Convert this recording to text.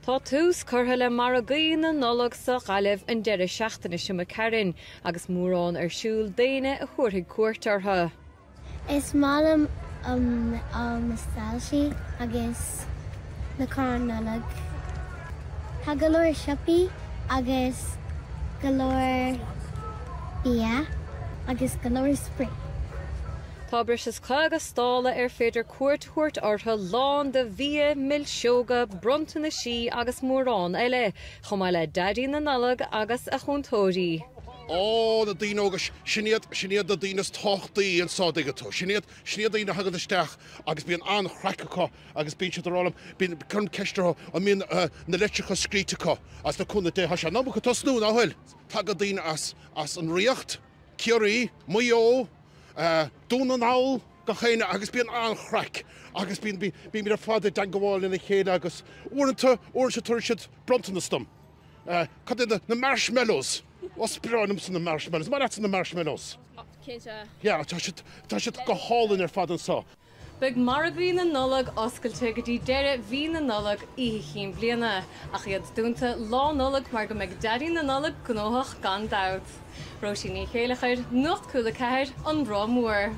Tá tús curtha le Margaí Nollag sa Gaillimhe an deireadh seachtaine sima cearin agus mórán ar siúl déine a chuirthaigh cuairteartha. Is málam nostalgia agus na Carn Nollag. Tá galóir siopí agus galóir bia agus galóir spring. Tá bris is clag stála ar féidir cuairt ortha lán de bhí mil seoga bronta na sí agus mórán eile chomáile Daddy na Nollag agus a chuntóirí. Ó na daoine agus sinnéad na daoine tochtaí an sádagató. Sinnéad daoine hagad isteach agus bíon an chreiceá agus bíon siad rálam bíon chun ceistetá a míon na leitrecha scríteá as na chuna dé se ná go tosnú náhfuil. Tagad daoine as an riocht, ceoraí, muo, dún an áil go chéine agus bíon an chreic agus bíon ar fada den goháil ina chéad agus uanta se tuair siad bronta na stom. Cad na marshmallows. What's bránim san na marshmallows? Má na marshmallows. Yeah, tá siad go hálan ar fad an sá. Beg Margaí Nollag oscailte go dtí deireadh bhí na Nollag chin bliana ach iad dúnta lá Nollag mar go meid Daddy na Nollag gnóthach gan dát. Roisin ní chéalachair Nuacht Cúla4 an bhrá mór.